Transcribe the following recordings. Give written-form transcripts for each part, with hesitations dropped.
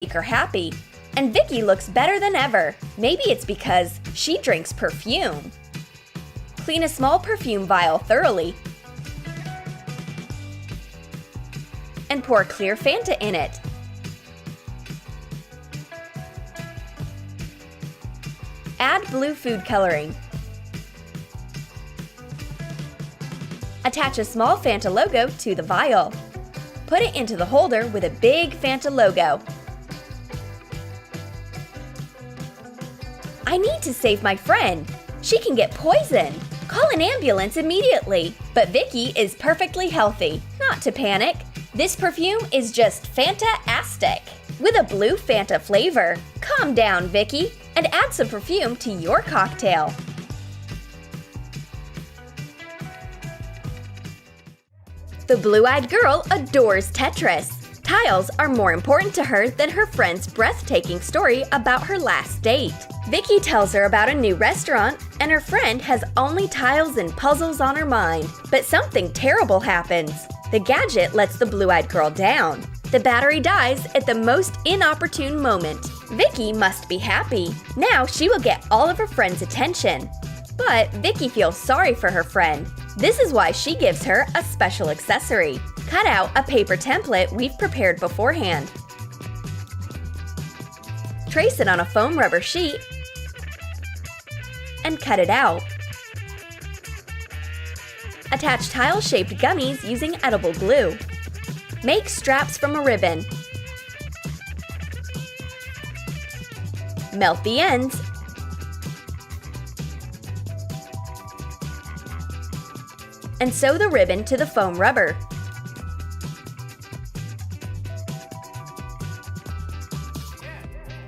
make her happy, and Vicky looks better than ever. Maybe it's because she drinks perfume. Clean a small perfume vial thoroughly and pour clear Fanta in it. Add blue food coloring. Attach a small Fanta logo to the vial. Put it into the holder with a big Fanta logo. I need to save my friend. She can get poisoned. Call an ambulance immediately. But Vicky is perfectly healthy. Not to panic. This perfume is just Fanta-astic with a blue Fanta flavor. Calm down, Vicky, and add some perfume to your cocktail. The blue-eyed girl adores Tetris. Tiles are more important to her than her friend's breathtaking story about her last date. Vicky tells her about a new restaurant, and her friend has only tiles and puzzles on her mind. But something terrible happens. The gadget lets the blue-eyed girl down. The battery dies at the most inopportune moment. Vicky must be happy. Now she will get all of her friend's attention. But Vicky feels sorry for her friend. This is why she gives her a special accessory. Cut out a paper template we've prepared beforehand. Trace it on a foam rubber sheet and cut it out. Attach tile-shaped gummies using edible glue. Make straps from a ribbon. Melt the ends. And sew the ribbon to the foam rubber.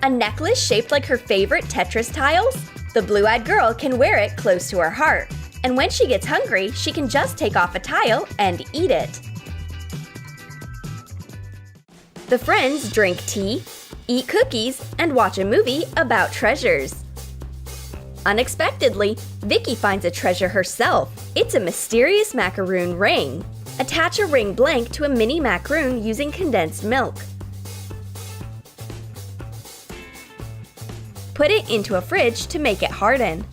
A necklace shaped like her favorite Tetris tiles? The blue-eyed girl can wear it close to her heart. And when she gets hungry, she can just take off a tile and eat it. The friends drink tea, eat cookies, and watch a movie about treasures. Unexpectedly, Vicky finds a treasure herself. It's a mysterious macaroon ring. Attach a ring blank to a mini macaroon using condensed milk. Put it into a fridge to make it harden.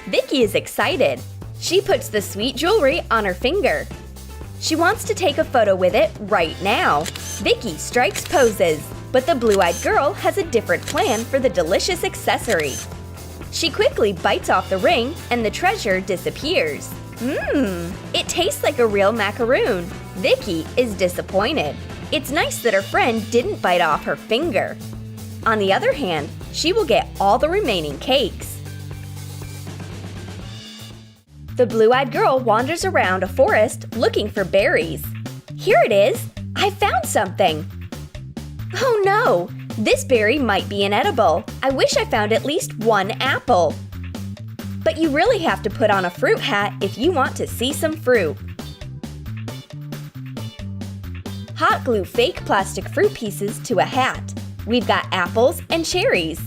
Vicky is excited. She puts the sweet jewelry on her finger. She wants to take a photo with it right now. Vicky strikes poses, but the blue-eyed girl has a different plan for the delicious accessory. She quickly bites off the ring and the treasure disappears. It tastes like a real macaroon. Vicky is disappointed. It's nice that her friend didn't bite off her finger. On the other hand, she will get all the remaining cakes. The blue-eyed girl wanders around a forest looking for berries. Here it is! I found something! Oh no! This berry might be inedible. I wish I found at least one apple. But you really have to put on a fruit hat if you want to see some fruit. Hot glue fake plastic fruit pieces to a hat. We've got apples and cherries.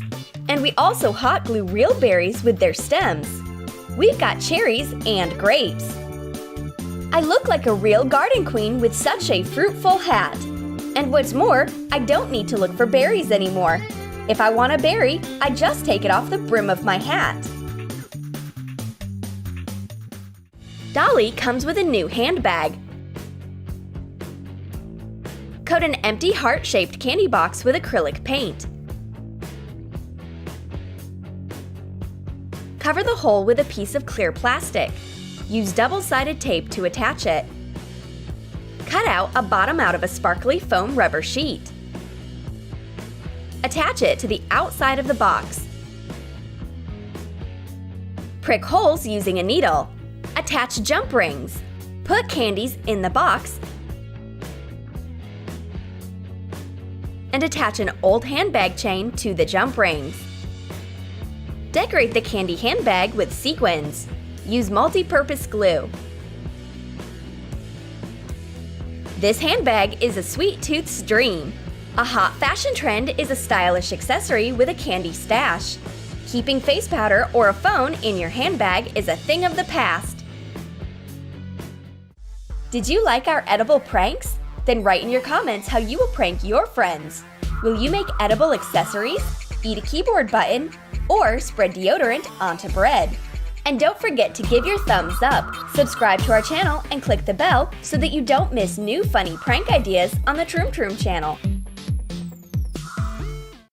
And we also hot glue real berries with their stems. We've got cherries and grapes. I look like a real garden queen with such a fruitful hat. And what's more, I don't need to look for berries anymore. If I want a berry, I just take it off the brim of my hat. Dolly comes with a new handbag. Coat an empty heart-shaped candy box with acrylic paint. Cover the hole with a piece of clear plastic. Use double-sided tape to attach it. Cut out a bottom out of a sparkly foam rubber sheet. Attach it to the outside of the box. Prick holes using a needle. Attach jump rings. Put candies in the box and attach an old handbag chain to the jump rings. Decorate the candy handbag with sequins. Use multi-purpose glue. This handbag is a sweet tooth's dream. A hot fashion trend is a stylish accessory with a candy stash. Keeping face powder or a phone in your handbag is a thing of the past. Did you like our edible pranks? Then write in your comments how you will prank your friends. Will you make edible accessories, eat a keyboard button, or spread deodorant onto bread? And don't forget to give your thumbs up, subscribe to our channel, and click the bell so that you don't miss new funny prank ideas on the Troom Troom channel.